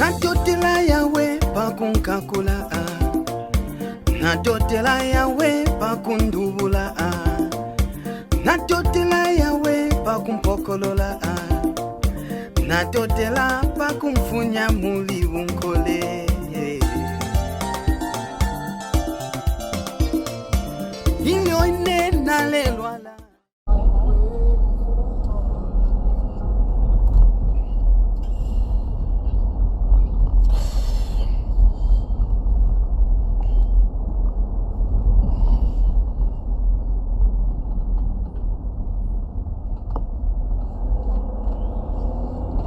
Natotela yawe pakunkakula Natotela yawe pakundubula Natotela yawe pakumpokolola Natotela pakumfunya muli unkole Inyone nalelwala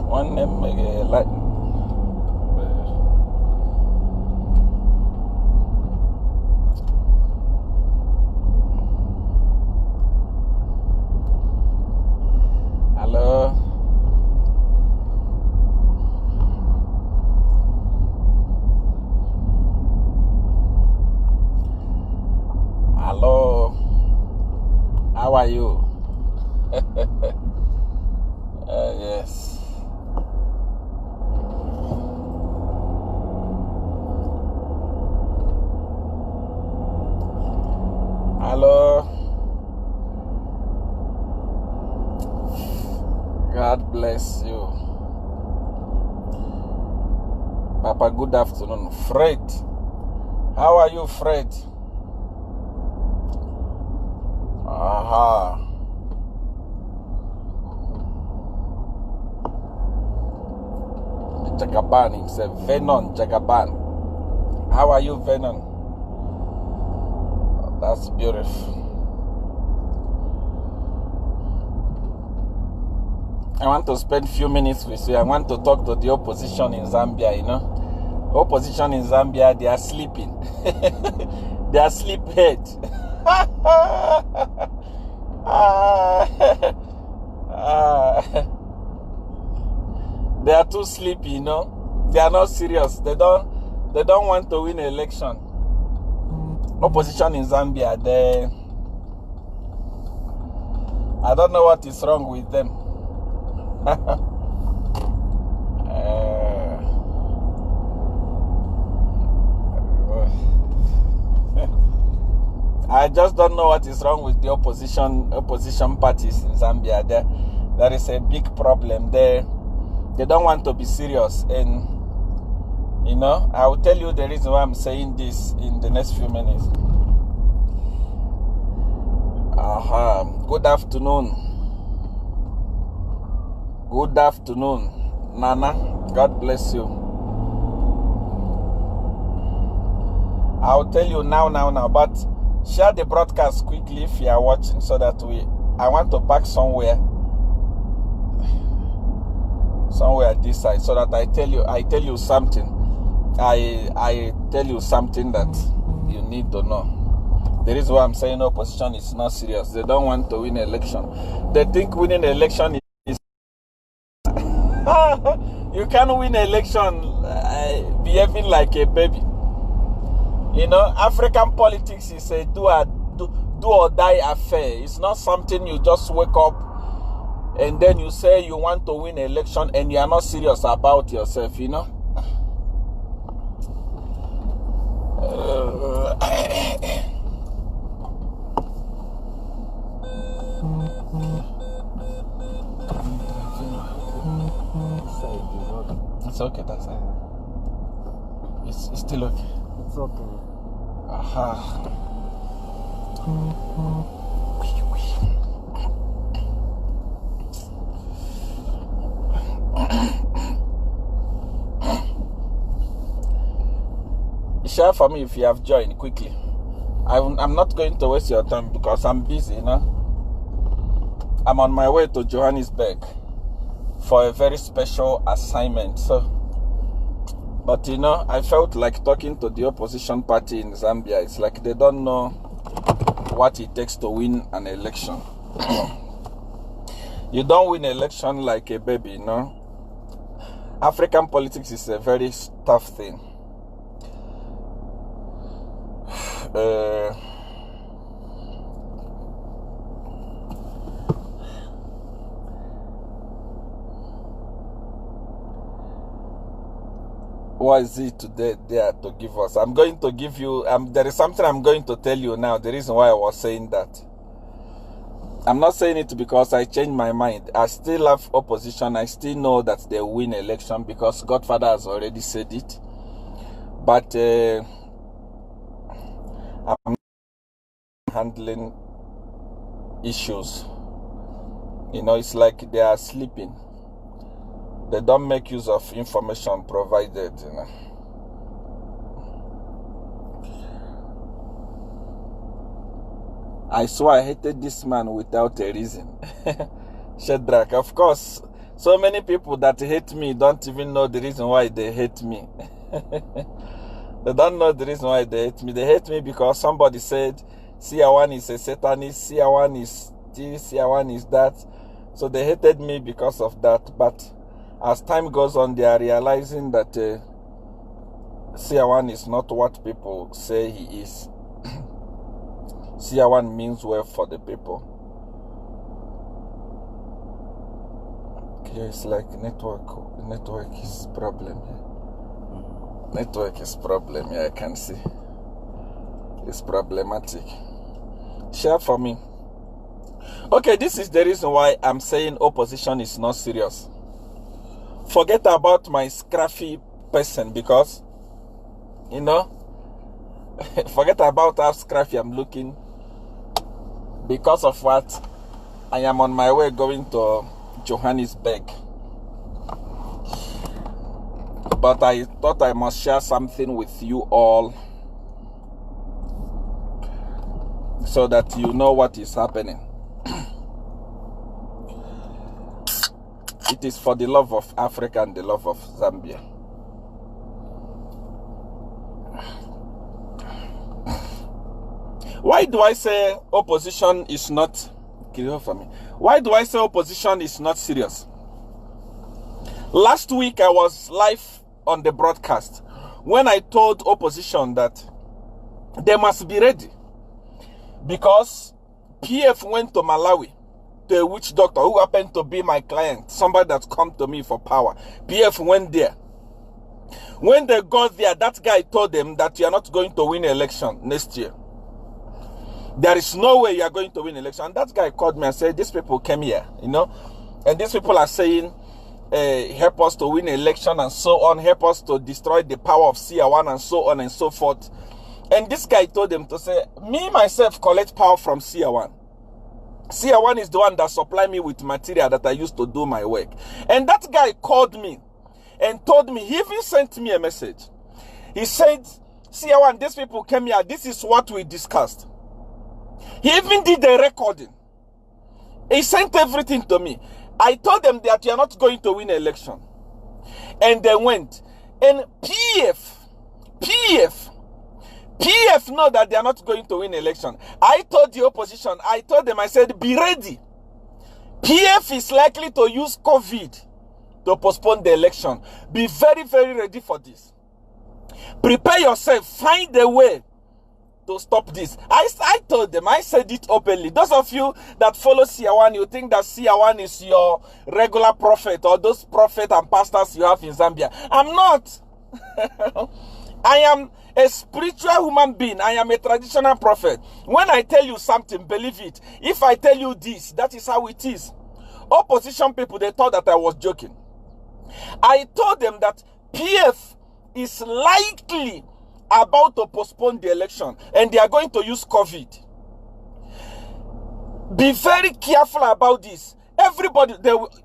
one name like hello. Hello. How are you? Yes. Hello. God bless you. Papa, good afternoon. Fred. How are you, Fred? Aha. Jagaban himself. Venon Jagaban. How are you, Venon? That's beautiful. I want to spend a few minutes with you. I want to talk to the opposition in Zambia, you know. Opposition in Zambia, they are sleeping. They are sleephead. They are too sleepy, you know. They are not serious. They don't want to win an election. Opposition in Zambia, I don't know what is wrong with them. I just don't know what is wrong with the opposition parties in Zambia. There is a big problem there. They don't want to be serious, and you know, I will tell you the reason why I'm saying this in the next few minutes. Good afternoon. Good afternoon, Nana. God bless you. I'll tell you now, but share the broadcast quickly if you are watching, so that I want to park somewhere this side, so that I tell you something. I tell you something that you need to know. The reason why I'm saying opposition is not serious. They don't want to win an election. They think winning an election is you can't win an election behaving like a baby. You know, African politics is a do or die affair. It's not something you just wake up and then you say you want to win an election and you are not serious about yourself, you know. It's okay, that's it. It's still okay. It's okay. Aha. Share for me if you have joined quickly. I'm not going to waste your time because I'm busy, you know. I'm on my way to Johannesburg for a very special assignment. So, but you know, I felt like talking to the opposition party in Zambia. It's like they don't know what it takes to win an election. You don't win an election like a baby, you know. African politics is a very tough thing. What is it today there to give us? I'm going to give you, there is something I'm going to tell you now. The reason why I was saying that. I'm not saying it because I changed my mind. I still have opposition. I still know that they win election because Godfather has already said it. But I'm handling issues. You know, it's like they are sleeping. They don't make use of information provided, you know. I swear I hated this man without a reason. Shadrach, of course, so many people that hate me don't even know the reason why they hate me. They don't know the reason why they hate me. They hate me because somebody said Seer1 is a Satanist, Seer1 is this, Seer1 is that. So they hated me because of that. But as time goes on, they are realizing that Seer1 is not what people say he is. Seer1 means well for the people. Okay, it's like network is problem here. Network is problem here, I can see. It's problematic. Share for me. Okay, this is the reason why I'm saying opposition is not serious. Forget about my scruffy person because, you know, forget about how scruffy I'm looking. Because of what? I am on my way going to Johannesburg. But I thought I must share something with you all so that you know what is happening. It is for the love of Africa and the love of Zambia. Why do I say opposition is not, why do I say opposition is not serious? Last week I was live on the broadcast when I told opposition that they must be ready because PF went to Malawi to a witch doctor who happened to be my client, somebody that come to me for power. PF went there. When they got there, that guy told them that you are not going to win election next year. There is no way you are going to win election. And that guy called me and said, these people came here, you know, and these people are saying, help us to win election and so on, help us to destroy the power of Seer1 and so on and so forth. And this guy told them to say, me myself collect power from Seer1. Seer1 is the one that supplied me with material that I used to do my work. And that guy called me and told me, he even sent me a message. He said, Seer1, these people came here, this is what we discussed. He even did the recording. He sent everything to me. I told them that you are not going to win election. And they went. And PF know that they are not going to win election. I told the opposition, I told them, I said, be ready. PF is likely to use COVID to postpone the election. Be very, very ready for this. Prepare yourself. Find a way to stop this. I told them, I said it openly. Those of you that follow Seer1, you think that Seer1 is your regular prophet or those prophets and pastors you have in Zambia. I'm not. I am a spiritual human being. I am a traditional prophet. When I tell you something, believe it. If I tell you this, that is how it is. Opposition people, they thought that I was joking. I told them that PF is likely about to postpone the election and they are going to use COVID. Be very careful about this. Everybody,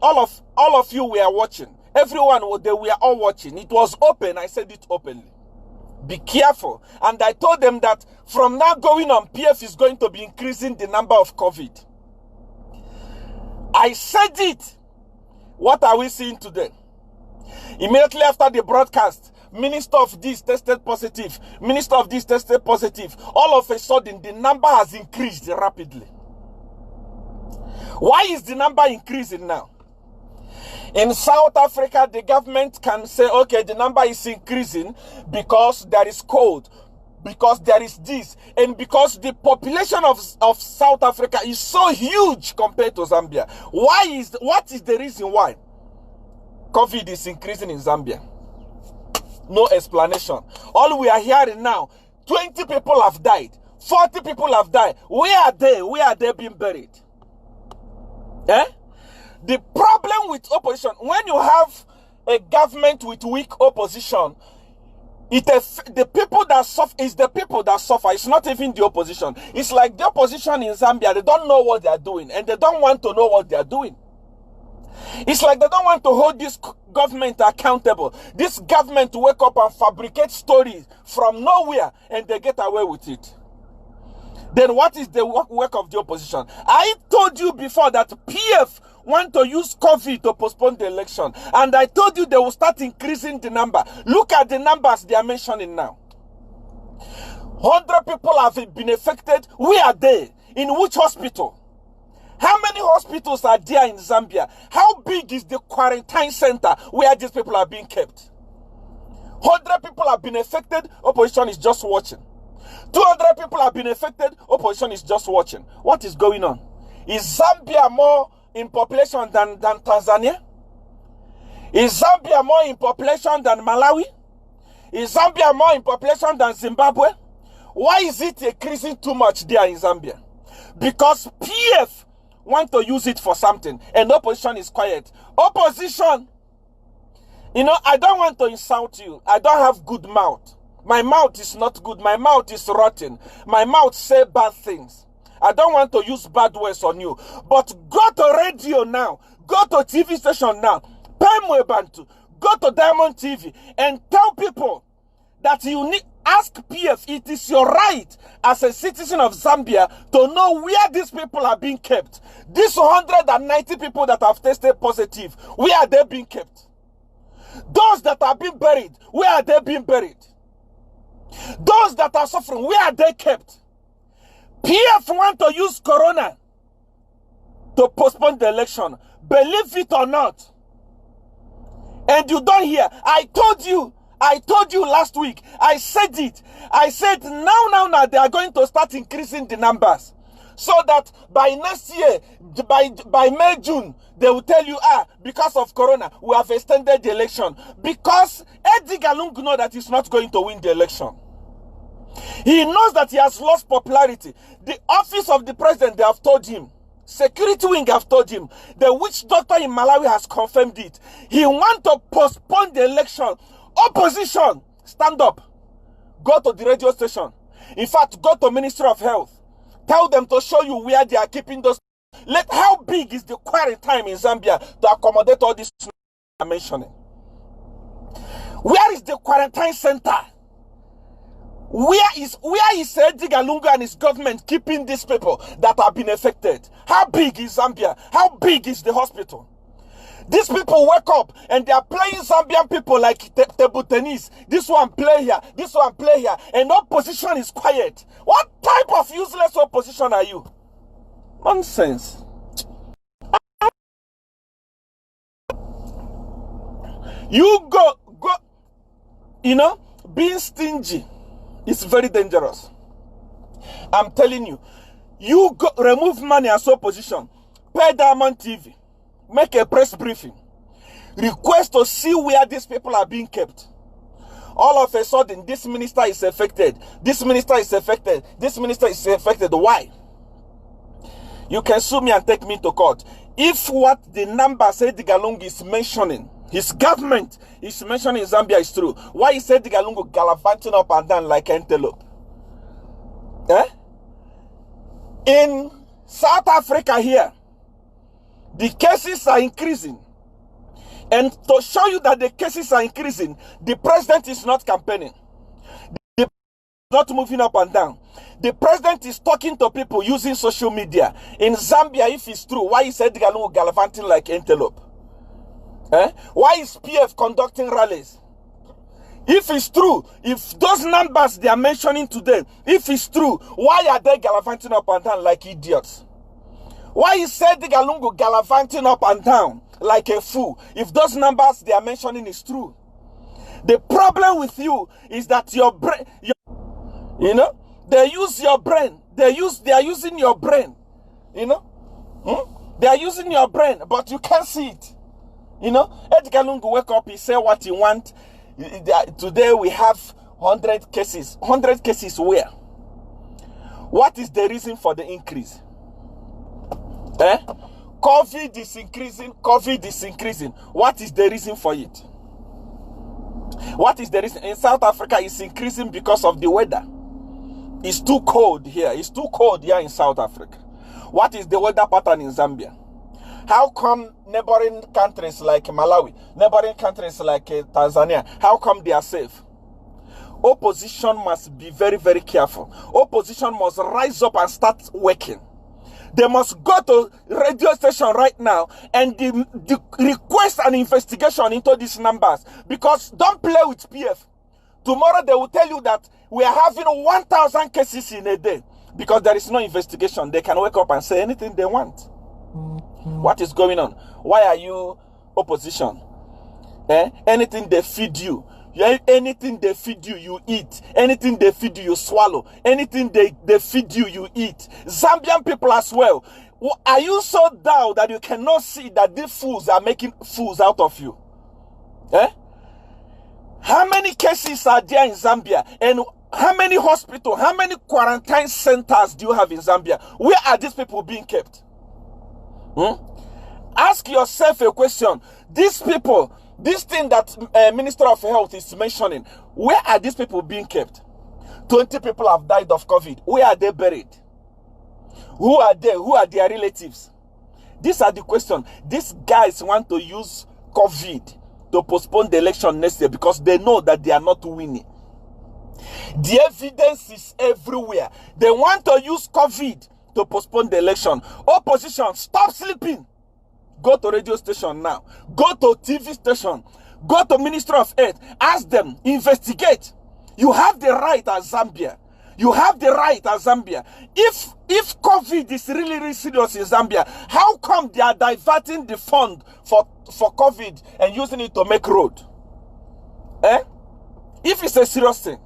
all of you were watching. Everyone, they were all watching. It was open. I said it openly. Be careful. And I told them that from now going on, PF is going to be increasing the number of COVID. I said it. What are we seeing today? Immediately after the broadcast, Minister of this tested positive. Minister of this tested positive. All of a sudden, the number has increased rapidly. Why is the number increasing now? In South Africa, the government can say, okay, the number is increasing because there is cold, because there is this, and because the population of South Africa is so huge compared to Zambia. What is the reason why COVID is increasing in Zambia? No explanation. All we are hearing now, 20 people have died. 40 people have died. Where are they? Where are they being buried? Eh? The problem with opposition, when you have a government with weak opposition, the people that suffer is the people that suffer. It's not even the opposition. It's like the opposition in Zambia. They don't know what they are doing, and they don't want to know what they are doing. It's like they don't want to hold this government accountable. This government to wake up and fabricate stories from nowhere, and they get away with it. Then what is the work of the opposition? I told you before that PF want to use COVID to postpone the election. And I told you they will start increasing the number. Look at the numbers they are mentioning now. 100 people have been affected. Where are they? In which hospital? How many hospitals are there in Zambia? How big is the quarantine center where these people are being kept? 100 people have been affected. Opposition is just watching. 200 people have been affected. Opposition is just watching. What is going on? Is Zambia more in population than Tanzania? Is Zambia more in population than Malawi? Is Zambia more in population than Zimbabwe? Why is it increasing too much there in Zambia? Because PF want to use it for something, and opposition is quiet. Opposition, you know, I don't want to insult you. I don't have good mouth. My mouth is not good. My mouth is rotten. My mouth say bad things. I don't want to use bad words on you. But go to radio now. Go to TV station now. Pay Bantu. Go to Diamond TV and tell people that you need, ask PF, it is your right as a citizen of Zambia to know where these people are being kept. These 190 people that have tested positive, where are they being kept? Those that are being buried, where are they being buried? Those that are suffering, where are they kept? PF want to use Corona to postpone the election. Believe it or not. And you don't hear. I told you last week. I said it. I said now they are going to start increasing the numbers. So that by next year, by May, June, they will tell you, because of Corona, we have extended the election. Because Edgar Lungu knows that he's not going to win the election. He knows that he has lost popularity. The office of the president, they have told him. Security wing have told him. The witch doctor in Malawi has confirmed it. He wants to postpone the election. Opposition, stand up. Go to the radio station. In fact, go to Ministry of Health. Tell them to show you where they are keeping those. How big is the quarantine in Zambia to accommodate all this I'm mentioning? Where is the quarantine center? Where is Edgar Lungu and his government keeping these people that have been affected? How big is Zambia? How big is the hospital? These people wake up and they are playing Zambian people like table tennis. This one play here, this one play here, and opposition is quiet. What type of useless opposition are you? Nonsense. You go, you know, being stingy is very dangerous. I'm telling you. You go, remove money as opposition. Pay Diamond TV. Make a press briefing. Request to see where these people are being kept. All of a sudden, this minister is affected. This minister is affected. This minister is affected. Why? You can sue me and take me to court. If what the number Edgar Lungu is mentioning, his government is mentioning in Zambia is true, why is Edgar Lungu gallivanting up and down like antelope? Eh? In South Africa here, the cases are increasing. And to show you that the cases are increasing, the president is not campaigning. The president is not moving up and down. The president is talking to people using social media. In Zambia, if it's true, why is Edgar Lungu gallivanting like antelope? Why is PF conducting rallies? If it's true, if those numbers they are mentioning today, if it's true, why are they gallivanting up and down like idiots? Why is Edgar Lungu gallivanting up and down like a fool if those numbers they are mentioning is true? The problem with you is that your brain, you know, they use your brain. They are using your brain. You know, they are using your brain, but you can't see it. You know, Edgar Lungu wake up, he say what he want. Today we have 100 cases. 100 cases where? What is the reason for the increase? COVID is increasing. COVID is increasing. What is the reason for it? What is the reason? In South Africa, it's increasing because of the weather. It's too cold here. It's too cold here in South Africa. What is the weather pattern in Zambia? How come neighboring countries like Malawi, neighboring countries like Tanzania, how come they are safe? Opposition must be very, very careful. Opposition must rise up and start working. They must go to radio station right now and request an investigation into these numbers, because don't play with PF. Tomorrow they will tell you that we are having 1,000 cases in a day because there is no investigation. They can wake up and say anything they want. What is going on? Why are you opposition? Anything they feed you. Anything they feed you, you eat. Anything they feed you, you swallow. Anything they feed you, you eat. Zambian people as well. Are you so down that you cannot see that these fools are making fools out of you? How many cases are there in Zambia? And how many hospitals, how many quarantine centers do you have in Zambia? Where are these people being kept? Ask yourself a question. These people, this thing that Minister of Health is mentioning, where are these people being kept? 20 people have died of COVID. Where are they buried? Who are they? Who are their relatives? These are the questions. These guys want to use COVID to postpone the election next year because they know that they are not winning. The evidence is everywhere. They want to use COVID to postpone the election. Opposition, stop sleeping. Go to radio station now. Go to TV station. Go to Ministry of Health. Ask them. Investigate. You have the right as Zambia. You have the right as Zambia. If COVID is really, really serious in Zambia, how come they are diverting the fund for COVID and using it to make road? If it's a serious thing.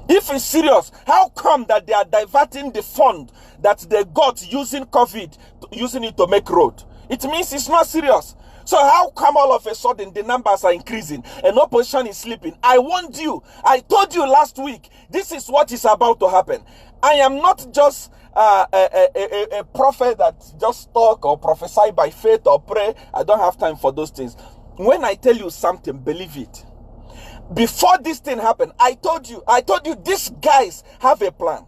If it's serious, how come that they are diverting the fund that they got using COVID, using it to make road? It means it's not serious. So how come all of a sudden the numbers are increasing and opposition is sleeping? I warned you. I told you last week, this is what is about to happen. I am not just a prophet that just talk or prophesy by faith or pray. I don't have time for those things. When I tell you something, believe it. Before this thing happened, I told you these guys have a plan.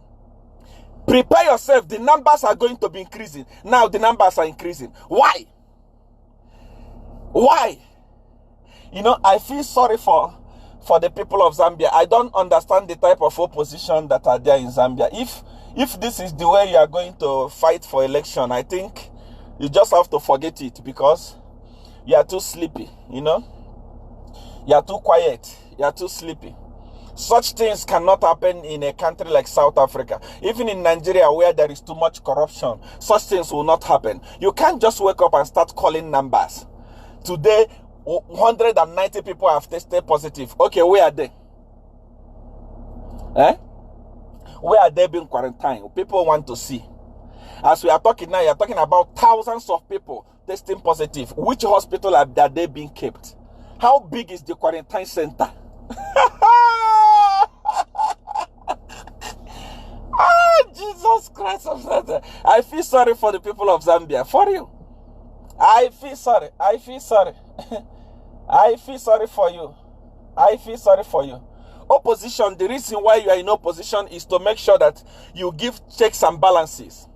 Prepare yourself. The numbers are going to be increasing. Now the numbers are increasing. Why? Why? You know, I feel sorry for the people of Zambia. I don't understand the type of opposition that are there in Zambia. If this is the way you are going to fight for election, I think you just have to forget it because you are too sleepy, you know? You are too quiet. You are too sleepy. Such things cannot happen in a country like South Africa. Even in Nigeria, where there is too much corruption, such things will not happen. You can't just wake up and start calling numbers. Today, 190 people have tested positive. Okay, where are they? Where are they being quarantined? People want to see. As we are talking now, you are talking about thousands of people testing positive. Which hospital are they being kept? How big is the quarantine center? Jesus Christ of Nazareth. I feel sorry for the people of Zambia. For you. I feel sorry. I feel sorry. I feel sorry for you. I feel sorry for you. Opposition, the reason why you are in opposition is to make sure that you give checks and balances.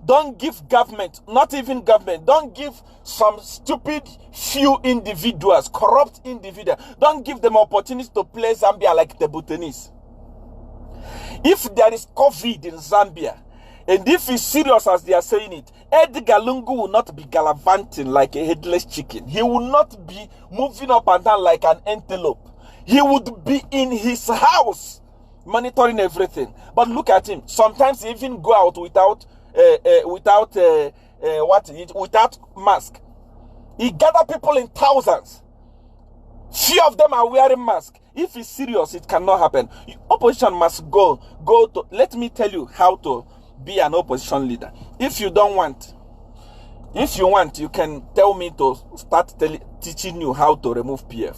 Don't give government, not even government, don't give some stupid few individuals, corrupt individuals, don't give them opportunity to play Zambia like the Bhutanese. If there is COVID in Zambia, and if it's serious as they are saying it, Edgar Lungu will not be gallivanting like a headless chicken. He will not be moving up and down like an antelope. He would be in his house monitoring everything. But look at him. Sometimes he even go out without mask. He gather people in thousands. Few of them are wearing masks. If it's serious, it cannot happen. Opposition must go to. Let me tell you how to be an opposition leader. If you don't want, if you want, you can tell me to start teaching you how to remove PF.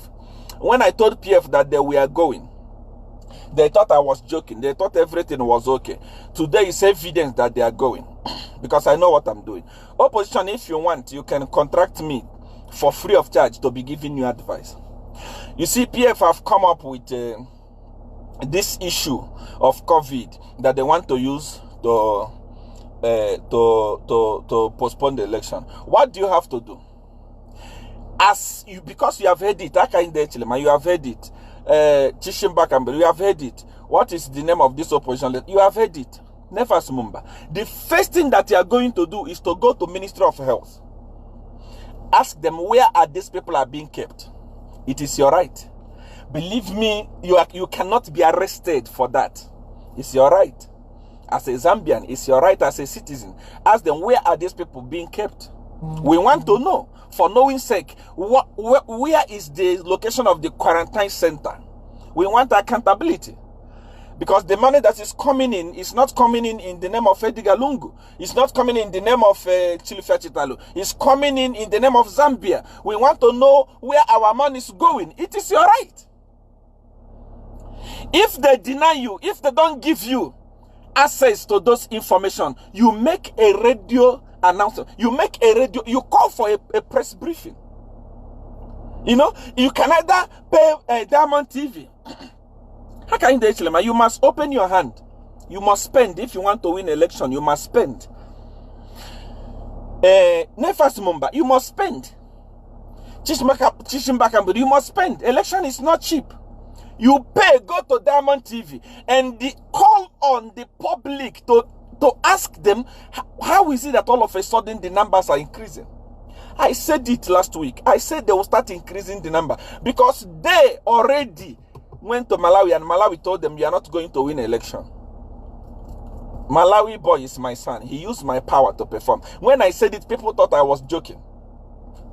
When I told PF that they were going, they thought I was joking. They thought everything was okay. Today is evidence that they are going because I know what I'm doing. Opposition, if you want, you can contract me for free of charge to be giving you advice. You see, PF have come up with this issue of COVID that they want to use to postpone the election. What do you have to do? Because you have heard it, you have heard it. You have heard it. What is the name of this opposition? You have heard it. Never Mumba. The first thing that you are going to do is to go to Ministry of Health. Ask them where are these people are being kept. It is your right. Believe me, you cannot be arrested for that. It's your right. As a Zambian, it's your right as a citizen. Ask them where are these people being kept. We want to know, for knowing sake, where is the location of the quarantine center? We want accountability. Because the money that is coming in is not coming in the name of Edgar Lungu. It's not coming in the name of Chilife Chitalu. It's coming in the name of Zambia. We want to know where our money is going. It is your right. If they deny you, if they don't give you access to those information, you make a radio announcement. You call for a press briefing. You know, you can either pay Diamond TV. How can you must open your hand. You must spend. If you want to win election, you must spend. Nefas Mumba, you must spend. You must spend. Election is not cheap. You pay, go to Diamond TV and call on the public to ask them, how is it that all of a sudden the numbers are increasing? I said it last week. I said they will start increasing the number because they already went to Malawi and Malawi told them, you are not going to win election. Malawi boy is my son. He used my power to perform. When I said it, people thought I was joking.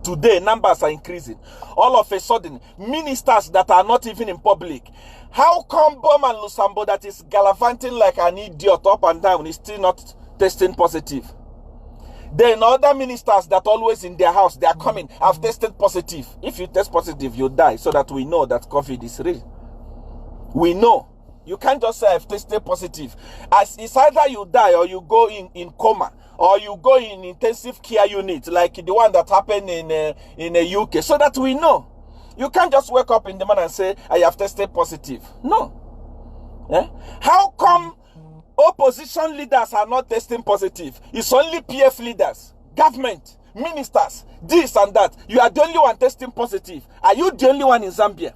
Today, numbers are increasing. All of a sudden, ministers that are not even in public. How come Bowman Lusambo that is gallivanting like an idiot up and down is still not testing positive? Then other ministers that always in their house, they are coming, have tested positive. If you test positive, you die, so that we know that COVID is real. We know. You can't just say I've tested positive. As it's either you die or you go in coma or you go in intensive care unit like the one that happened in the UK, so that we know. You can't just wake up in the morning and say I have tested positive. No. Eh? How come opposition leaders are not testing positive? It's only PF leaders, government, ministers, this and that. You are the only one testing positive. Are you the only one in Zambia?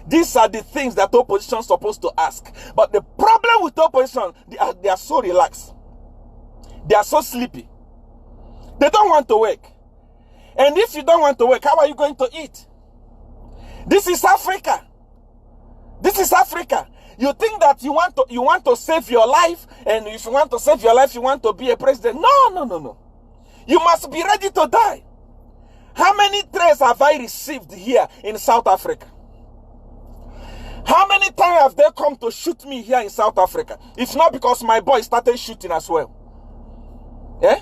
These are the things that opposition is supposed to ask. But the problem with opposition, they are so relaxed. They are so sleepy. They don't want to work. And if you don't want to work, how are you going to eat? This is Africa. This is Africa. You think that you want to save your life, and if you want to save your life, you want to be a president. No. You must be ready to die. How many threats have I received here in South Africa? How many times have they come to shoot me here in South Africa? If not because my boy started shooting as well. Yeah?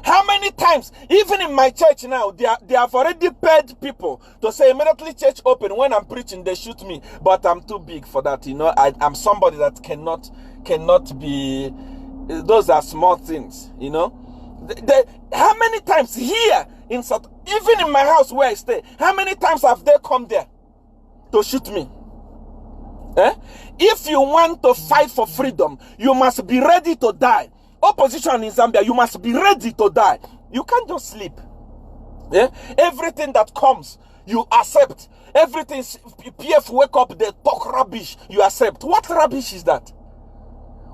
How many times, even in my church now, they have already paid people to say immediately church open. When I'm preaching, they shoot me. But I'm too big for that. You know, I'm somebody that cannot be, those are small things, you know. How many times here in South, even in my house where I stay, how many times have they come there to shoot me? Eh? If you want to fight for freedom, you must be ready to die. Opposition in Zambia, you must be ready to die. You can't just sleep. Yeah? Everything that comes, you accept. Everything, PF wake up, they talk rubbish, you accept. What rubbish is that?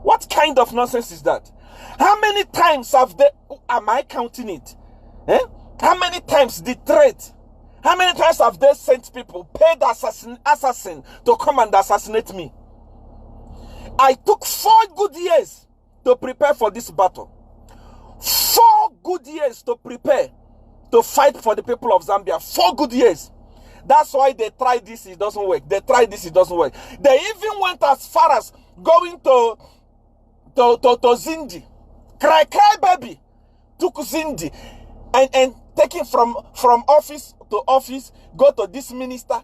What kind of nonsense is that? How many times have they, am I counting it? Eh? How many times the threat? How many times have they sent people, paid assassin to come and assassinate me? I took 4 good years to prepare for this battle. 4 good years to prepare to fight for the people of Zambia. 4 good years. That's why they tried this, it doesn't work. They tried this, it doesn't work. They even went as far as going to Zindi. Cry baby took Zindi and taking from office to office, go to this minister,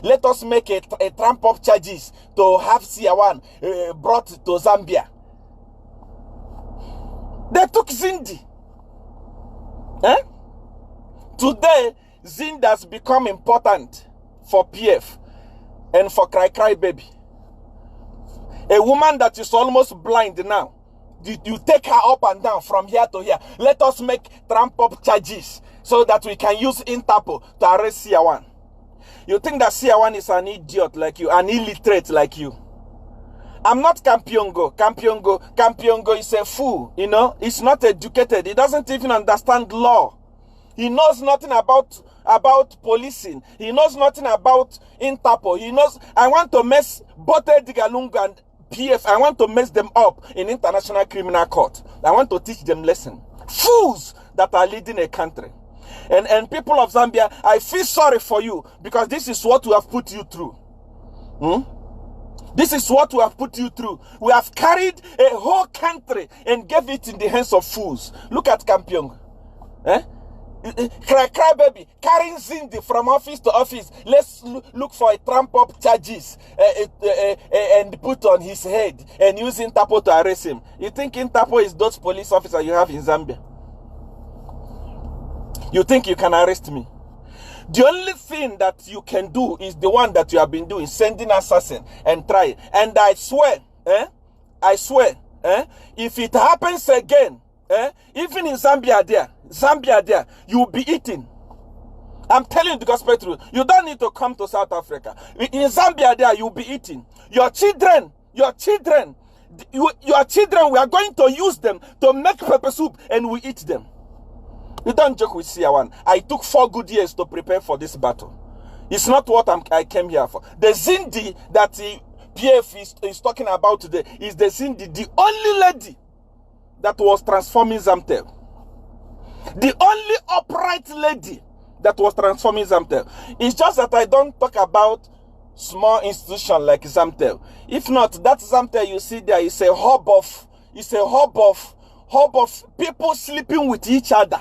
let us make a trump up charges to have Seer1 brought to Zambia. They took Zindi. Eh? Today, Zindi has become important for PF and for Cry Baby. A woman that is almost blind now. You take her up and down from here to here. Let us make trump up charges so that we can use Interpol to arrest Seer1. You think that Seer1 is an idiot like you, an illiterate like you? I'm not Campiongo. Campiongo is a fool, you know. He's not educated. He doesn't even understand law. He knows nothing about policing. He knows nothing about Interpol. He knows, I want to mess both Edgar Lungu and PF, I want to mess them up in International Criminal Court. I want to teach them lesson. Fools that are leading a country. And people of Zambia, I feel sorry for you because this is what we have put you through. This is what we have put you through. We have carried a whole country and gave it in the hands of fools. Look at Kampiong. Cry Baby, carrying Zindi from office to office. Let's look for a trump up charges and put on his head and use Interpol to arrest him. You think Interpol is those police officers you have in Zambia? You think you can arrest me? The only thing that you can do is the one that you have been doing, sending assassin and try. And I swear, if it happens again, even in Zambia there, you'll be eaten. I'm telling you the gospel truth. You don't need to come to South Africa. In Zambia there, you'll be eaten. Your children, we are going to use them to make pepper soup and we eat them. You don't joke with Seer1. I took 4 good years to prepare for this battle. It's not what I came here for. The Zindi that PF is talking about today is the Zindi, the only lady that was transforming Zamtel. The only upright lady that was transforming Zamtel. It's just that I don't talk about small institution like Zamtel. If not, that Zamtel you see there is a hub of people sleeping with each other.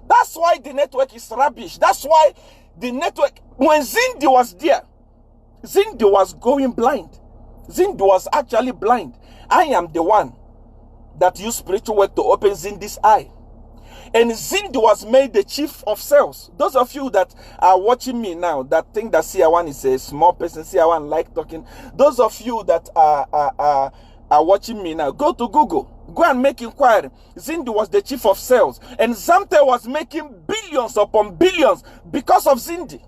That's why the network is rubbish. That's why the network, when Zindi was there, Zindi was going blind. Zindi was actually blind. I am the one that used spiritual work to open Zindi's eye. And Zindi was made the chief of sales. Those of you that are watching me now, that think that Seer1 is a small person, Seer1 like talking, those of you that are watching me now, go to Google. Go and make inquiry. Zindi was the chief of sales. And Zamtel was making billions upon billions because of Zindi.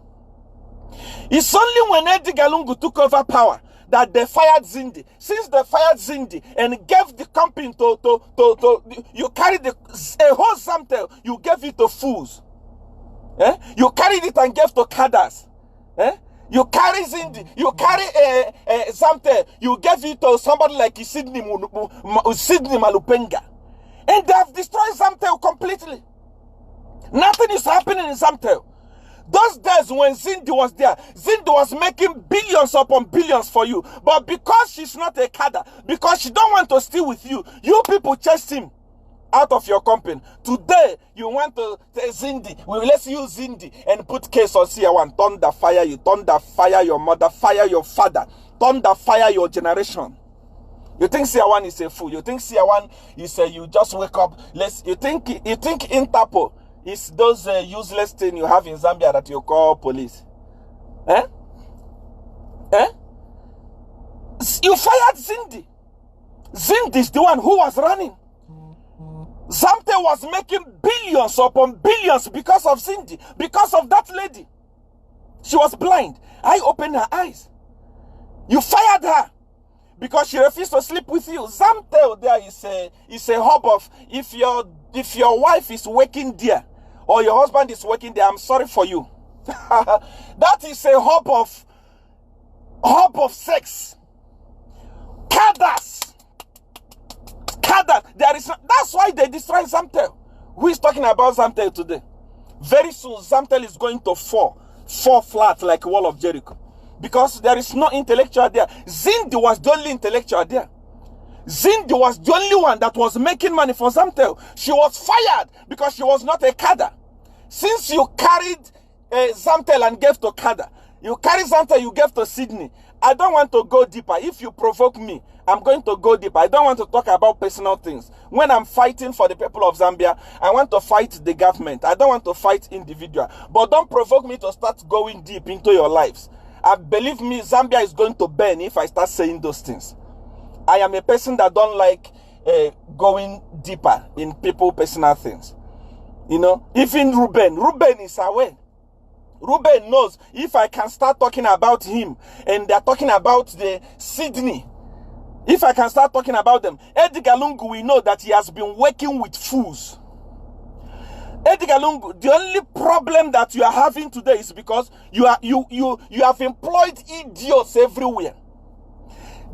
It's only when Edgar Lungu took over power that they fired Zindi. Since they fired Zindi and gave the company you carried a whole Zamtel, you gave it to fools. You carried it and gave to cadres. You carry Zindi, you carry Zamtel, you gave it to somebody like Sidney Malupenga. And they have destroyed Zamtel completely. Nothing is happening in Zamtel. Those days when Zindi was there, Zindi was making billions upon billions for you. But because she's not a cadre, because she don't want to steal with you, you people chased him out of your company. Today, you want to say Zindi. Well, let's use Zindi and put case on Seer1. Thunder fire you. Thunder fire your mother. Fire your father. Thunder fire your generation. You think Seer1 is a fool. You think Seer1 is you just wake up. You think Interpol is those useless things you have in Zambia that you call police. You fired Zindi. Zindi is the one who was running. Zamtel was making billions upon billions because of Zindi, because of that lady. She was blind. I opened her eyes. You fired her because she refused to sleep with you. Zamtel there is a hub of, if your wife is working there or your husband is working there, I'm sorry for you. That is a hub of sex. Cadres. That's why they destroy Zamtel. Who is talking about Zamtel today? Very soon Zamtel is going to fall flat like a wall of Jericho, because there is no intellectual there. Zindi was the only intellectual there. Zindi was the only one that was making money for Zamtel. She was fired because she was not a cadre. Since you carried Zamtel and gave to Kada, you carry Zamtel, you gave to Sydney. I don't want to go deeper. If you provoke me, I'm going to go deeper. I don't want to talk about personal things. When I'm fighting for the people of Zambia, I want to fight the government. I don't want to fight individual. But don't provoke me to start going deep into your lives. Believe me, Zambia is going to burn if I start saying those things. I am a person that don't like going deeper in people's personal things. You know, even Ruben is aware. Ruben knows if I can start talking about him and they're talking about the Sydney, if I can start talking about them, Edgar Lungu, we know that he has been working with fools. Edgar Lungu, the only problem that you are having today is because you have employed idiots everywhere.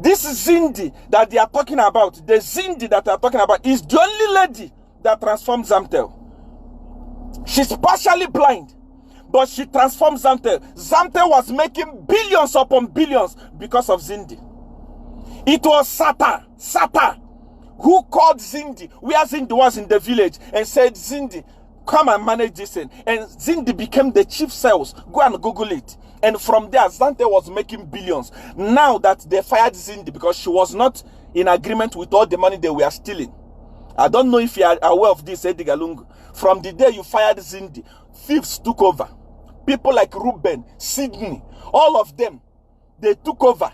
This Zindi that they are talking about, the Zindi that they are talking about, is the only lady that transforms Zamtel. She's partially blind, but she transformed Zamtel. Zamtel was making billions upon billions because of Zindi. It was Sata, who called Zindi, where Zindi was in the village, and said, Zindi, come and manage this thing. And Zindi became the chief sales. Go and Google it. And from there, Zamtel was making billions. Now that they fired Zindi because she was not in agreement with all the money they were stealing. I don't know if you are aware of this, Edgar Lungu. From the day you fired Zindi, thieves took over. People like Ruben, Sydney, all of them, they took over.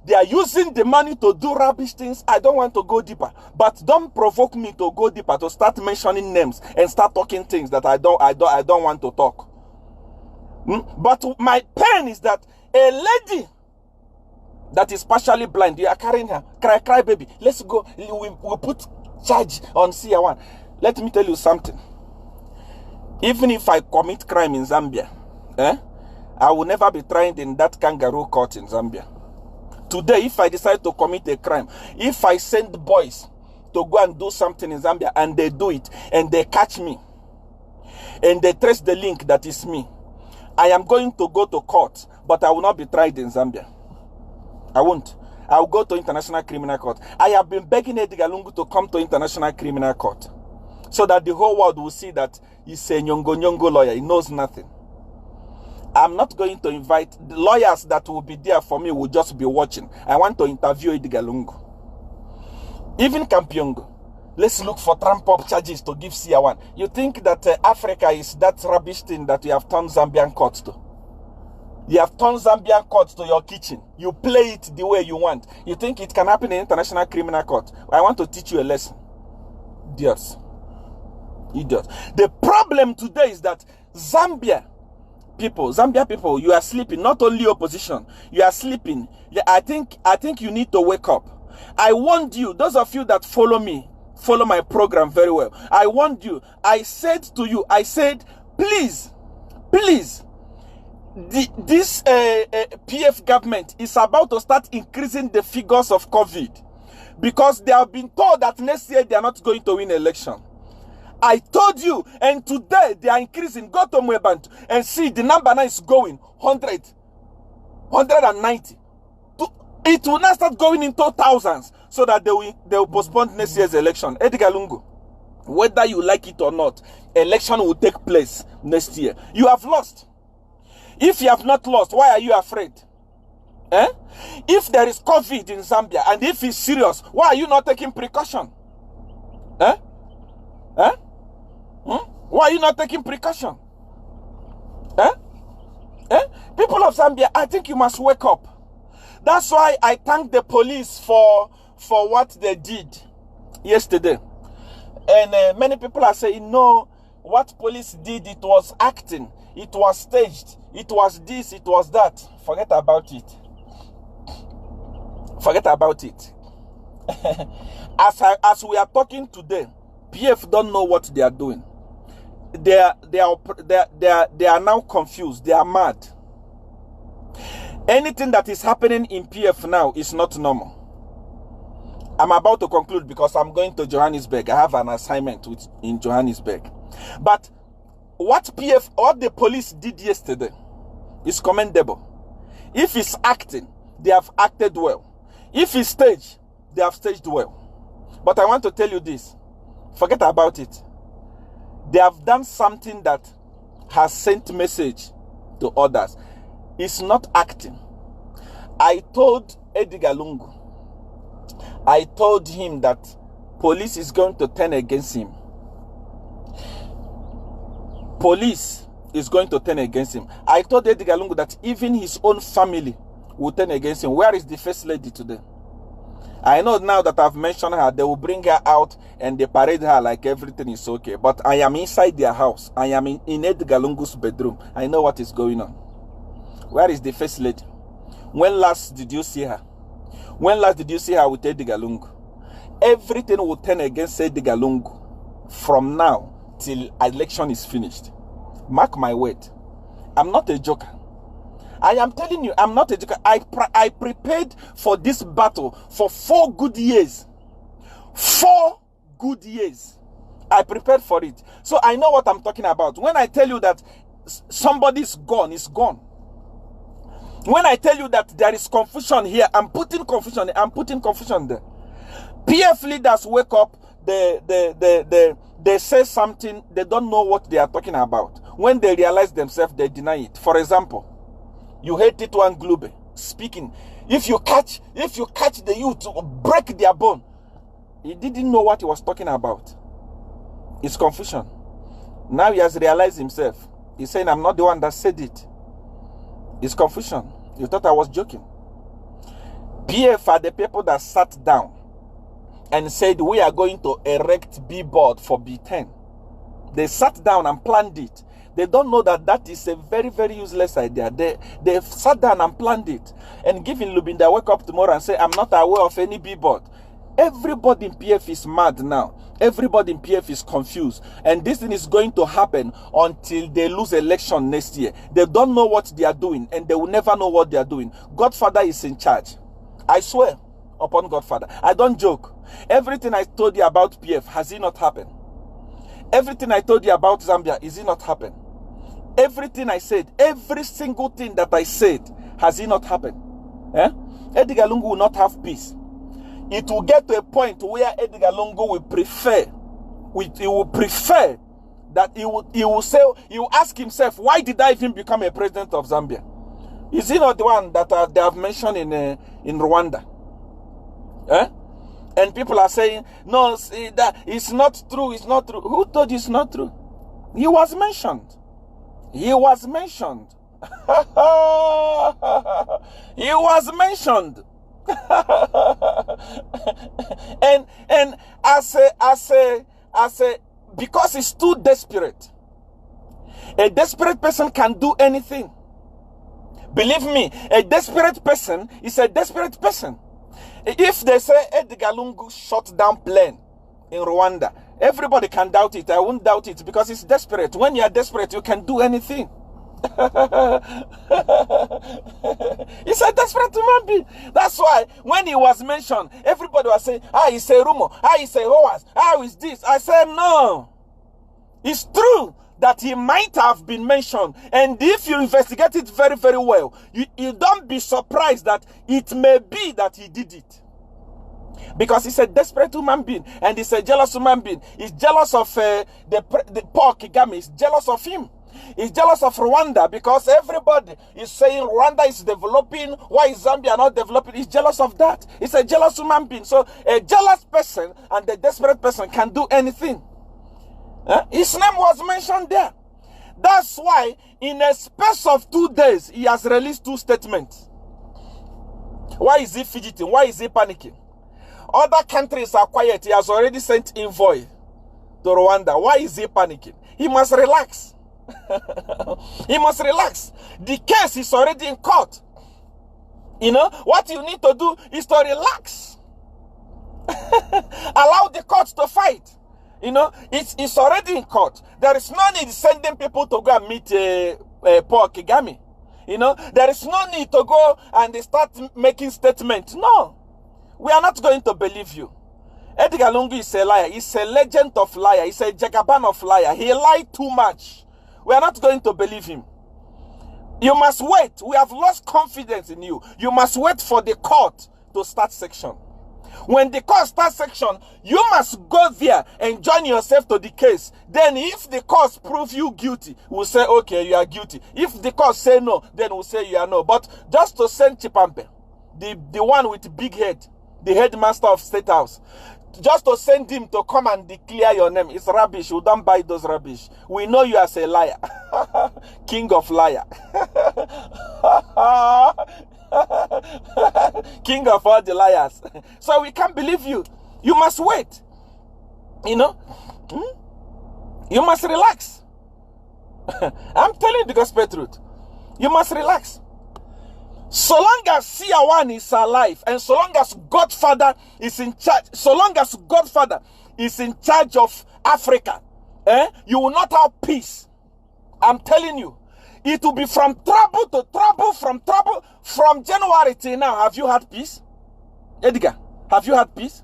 They are using the money to do rubbish things. I don't want to go deeper. But don't provoke me to go deeper, to start mentioning names and start talking things that I don't want to talk. But my pain is that a lady that is partially blind, you are carrying her, cry baby, let's go, we put charge on Seer1. Let me tell you something. Even if I commit crime in Zambia, I will never be tried in that kangaroo court in Zambia. Today, if I decide to commit a crime, if I send boys to go and do something in Zambia and they do it and they catch me and they trace the link that is me, I am going to go to court, but I will not be tried in Zambia. I won't. I will go to International Criminal Court. I have been begging Edgar Lungu to come to International Criminal Court so that the whole world will see that he's a nyongo lawyer. He knows nothing. I'm not going to invite the lawyers that will be there for me, will just be watching. I want to interview Edgar Lungu. Even Kampiongo. Let's look for trump-up charges to give Seer1. You think that Africa is that rubbish thing that you have turned Zambian courts to? You have turned Zambian courts to your kitchen. You play it the way you want. You think it can happen in International Criminal Court? I want to teach you a lesson. Idiots. The problem today is that Zambia people, you are sleeping. Not only opposition, you are sleeping. I think you need to wake up. I warned you, those of you that follow me, follow my program very well. I warned you. I said to you, please, this PF government is about to start increasing the figures of COVID because they have been told that next year they are not going to win election. I told you, and today they are increasing. Go to Mwebantu and see the number now is going 100, 190. It will not start going into thousands so that they will postpone next year's election. Edgar Lungu, whether you like it or not, election will take place next year. You have lost. If you have not lost, why are you afraid? If there is COVID in Zambia and if it's serious, why are you not taking precaution? Why are you not taking precaution? People of Zambia, I think you must wake up. That's why I thank the police for what they did yesterday. And many people are saying, no, what police did, it was acting, it was staged, it was this, it was that. Forget about it. Forget about it. As we are talking today, PF don't know what they are doing. They are now confused. They are mad. Anything that is happening in PF now is not normal. I'm about to conclude because I'm going to Johannesburg. I have an assignment in Johannesburg. But what the police did yesterday is commendable. If it's acting, they have acted well. If it's staged, they have staged well. But I want to tell you this. Forget about it. They have done something that has sent message to others. It's not acting. I told Edgar Lungu, I told him that police is going to turn against him. Police is going to turn against him. I told Edgar Lungu that even his own family will turn against him. Where is the first lady today? I know now that I've mentioned her, they will bring her out and they parade her like everything is okay. But I am inside their house. I am in Edgar Lungu's bedroom. I know what is going on. Where is the first lady? When last did you see her? When last did you see her with Edgar Lungu? Everything will turn against Edgar Lungu from now till election is finished. Mark my word. I'm not a joker. I am telling you, I'm not a joker. I prepared for this battle for 4 good years. 4 good years. I prepared for it. So I know what I'm talking about. When I tell you that somebody's gone, it's gone. When I tell you that there is confusion here, I'm putting confusion there. PF leaders wake up, they say something, they don't know what they are talking about. When they realize themselves, they deny it. For example, you heard Tito Glube speaking. If you catch the youth to break their bone, he didn't know what he was talking about. It's confusion. Now he has realized himself. He's saying, I'm not the one that said it. It's confusion. You thought I was joking. PF are the people that sat down and said, we are going to erect billboard for B10. They sat down and planned it. They don't know that that is a very, very useless idea. They sat down and planned it. And giving Lubinda wake up tomorrow and say, I'm not aware of any billboard. Everybody in PF is mad now. Everybody in PF is confused. And this thing is going to happen until they lose election next year. They don't know what they are doing, and they will never know what they are doing. Godfather is in charge. I swear upon Godfather. I don't joke. Everything I told you about PF, has it not happened? Everything I told you about Zambia, is it not happened? Everything I said, every single thing that I said, has it not happened? Edgar Lungu will not have peace. It will get to a point where Edgar Lungu will prefer, that he will ask himself, why did I even become a president of Zambia? Is he not the one that they have mentioned in Rwanda? And people are saying, no, that it's not true, it's not true. Who told you it's not true? He was mentioned. He was mentioned. He was mentioned. and because he's too desperate. A desperate person can do anything. Believe me, a desperate person is a desperate person. If they say Edgar Lungu shot down plane in Rwanda, everybody can doubt it. I won't doubt it because it's desperate. When you are desperate, you can do anything. He's a desperate human being. That's why when he was mentioned, everybody was saying, it's a rumor, it's a hoax, is this. I said, no. It's true that he might have been mentioned. And if you investigate it very, very well, you don't be surprised that it may be that he did it. Because he's a desperate human being and he's a jealous human being. He's jealous of the Paul Kagame. He's jealous of him. He's jealous of Rwanda because everybody is saying Rwanda is developing. Why is Zambia not developing? He's jealous of that. He's a jealous human being. So a jealous person and a desperate person can do anything. His name was mentioned there. That's why in a space of 2 days, he has released 2 statements. Why is he fidgeting? Why is he panicking? Other countries are quiet. He has already sent envoy to Rwanda. Why is he panicking? He must relax. He must relax. The case is already in court. You know, what you need to do is to relax. Allow the court to fight. You know, it's already in court. There is no need sending people to go and meet Paul Kagame. You know, there is no need to go and they start making statements. No, we are not going to believe you. Edgar Lungu is a liar. He's a legend of liar. He's a jagaban of liar. He lied too much. We are not going to believe him. You must wait. We have lost confidence in you. You must wait for the court to start section. When the court starts section, you must go there and join yourself to the case. Then if the court prove you guilty, we'll say, okay, you are guilty. If the court say no, then we'll say you are no. But just to send Chipampe, the one with big head, the headmaster of State House, just to send him to come and declare your name, it's rubbish. We don't buy those rubbish. We know you as a liar. King of liar. King of all the liars. So we can't believe you. You must wait. You know? You must relax. I'm telling you the gospel truth. You must relax. So long as Seer1 is alive, and so long as Godfather is in charge, so long as Godfather is in charge of Africa, you will not have peace. I'm telling you. It will be from trouble to trouble, from January till now. Have you had peace? Edgar, have you had peace?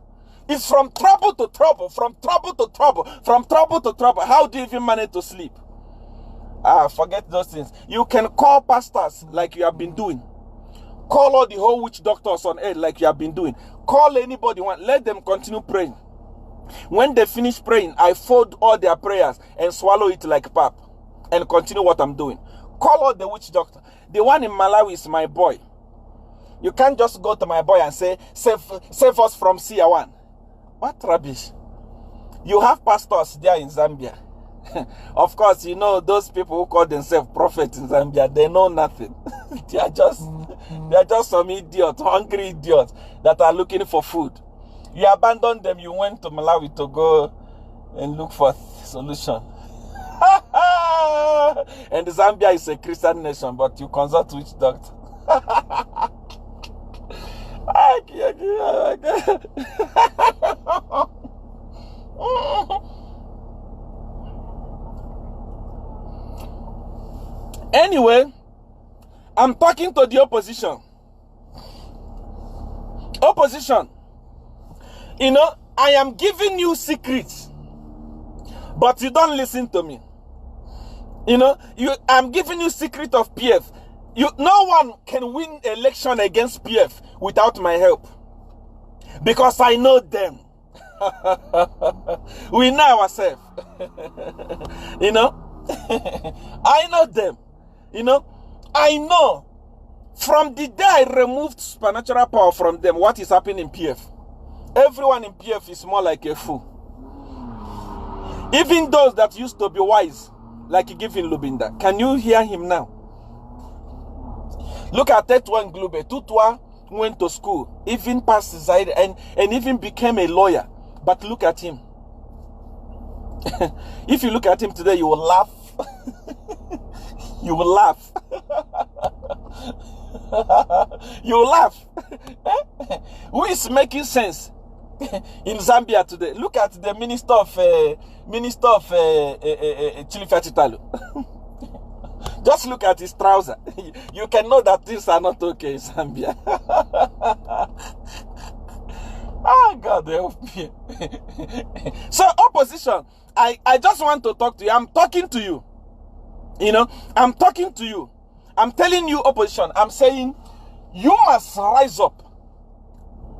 It's from trouble to trouble, from trouble to trouble, from trouble to trouble. How do you even manage to sleep? Forget those things. You can call pastors like you have been doing. Call all the whole witch doctors on earth like you have been doing. Call anybody you want. Let them continue praying. When they finish praying, I fold all their prayers and swallow it like pap and continue what I'm doing. Call out the witch doctor. The one in Malawi is my boy. You can't just go to my boy and say, save us from Seer1. What rubbish? You have pastors there in Zambia. Of course, you know those people who call themselves prophets in Zambia, they know nothing. they are just some idiots, hungry idiots that are looking for food. You abandoned them, you went to Malawi to go and look for a solution. And Zambia is a Christian nation, but you consult witch doctor. Anyway, I'm talking to the opposition. Opposition. You know, I am giving you secrets, but you don't listen to me. You know, I'm giving you secret of PF. No one can win election against PF without my help. Because I know them. We know ourselves. You know? I know them. You know? I know. From the day I removed supernatural power from them, what is happening in PF? Everyone in PF is more like a fool. Even those that used to be wise, like Giving Lubinda. Can you hear him now? Look at Tetwa Glube. Tutwa went to school, even passed Zaire, and even became a lawyer. But look at him. If you look at him today, you will laugh. You will laugh. You will laugh. Who is making sense in Zambia today? Look at the minister of Chilifachitalu. Just look at his trouser. You can know that things are not okay in Zambia. Oh, God help me. So, opposition, I just want to talk to you. I'm talking to you. You know, I'm talking to you. I'm telling you, opposition, I'm saying you must rise up.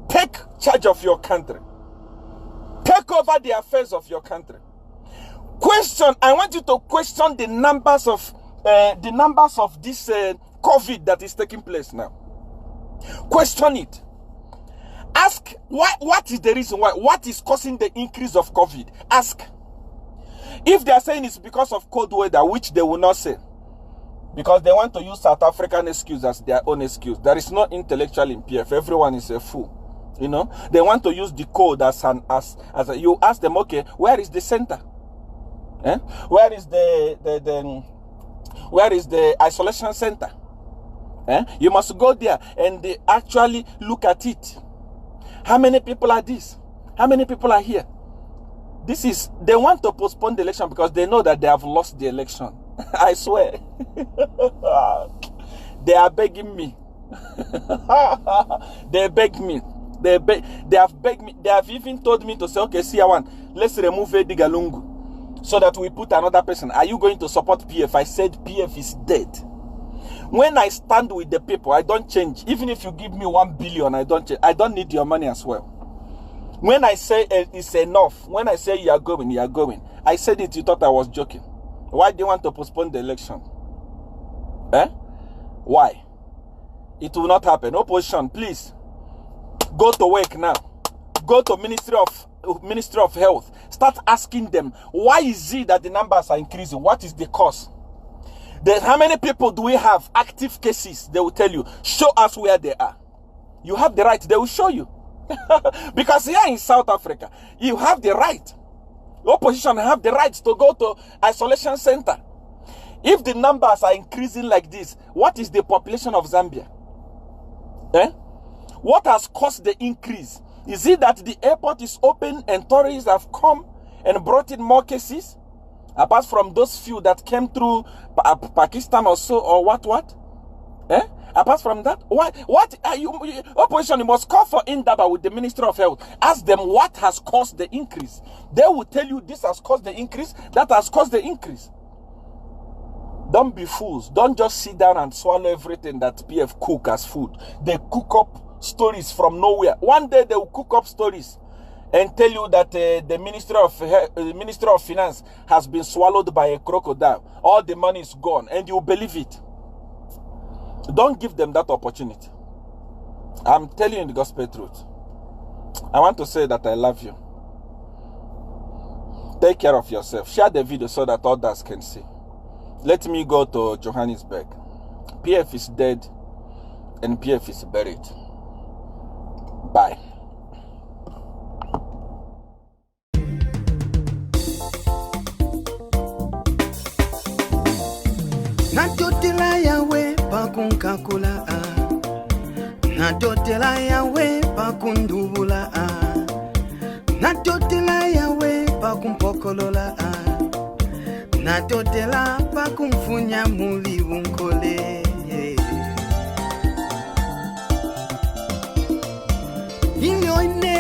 Take charge of your country. Take over the affairs of your country. I want you to question the numbers of this COVID that is taking place now. Question it. Ask what is the reason why? What is causing the increase of COVID? Ask. If they are saying it's because of cold weather, which they will not say, because they want to use South African excuse as their own excuse. There is no intellectual in PF. Everyone is a fool. You know, they want to use the code as you ask them, okay, where is the center? Where is the isolation center? You must go there and they actually look at it. How many people are this? How many people are here? They want to postpone the election because they know that they have lost the election. I swear. They are begging me. They beg me. They have begged me. They have even told me to say, okay, Seer1, let's remove Edgar Lungu so that we put another person. Are you going to support PF? I said PF is dead. When I stand with the people, I don't change. Even if you give me 1 billion, I don't change. I don't need your money as well. When I say it's enough, when I say you are going, I said it, you thought I was joking. Why do you want to postpone the election? Why? It will not happen. Opposition, please, go to work now. Go to Ministry of Health. Start asking them, why is it that the numbers are increasing? What is the cause? How many people do we have active cases? They will tell you, show us where they are. You have the right, they will show you. Because here in South Africa, you have the right. Opposition have the right to go to isolation center. If the numbers are increasing like this, what is the population of Zambia? What has caused the increase? Is it that the airport is open and tourists have come and brought in more cases? Apart from those few that came through Pakistan or so, or what? Apart from that, what are you, opposition? You must call for Indaba with the Ministry of Health. Ask them what has caused the increase. They will tell you this has caused the increase, that has caused the increase. Don't be fools. Don't just sit down and swallow everything that PF cook as food. They cook up stories from nowhere. One day they will cook up stories and tell you that the Ministry of Finance has been swallowed by a crocodile. All the money is gone, and you believe it. Don't give them that opportunity. I'm telling you the gospel truth. I want to say that I love you. Take care of yourself. Share the video so that others can see. Let me go to Johannesburg. PF is dead and PF is buried. Bye. Natotela yawe pakunkakula Natotela yawe pakundubula Natotela yawe pakumpokolola Natotela pakumfunya muli unkole Inyo ine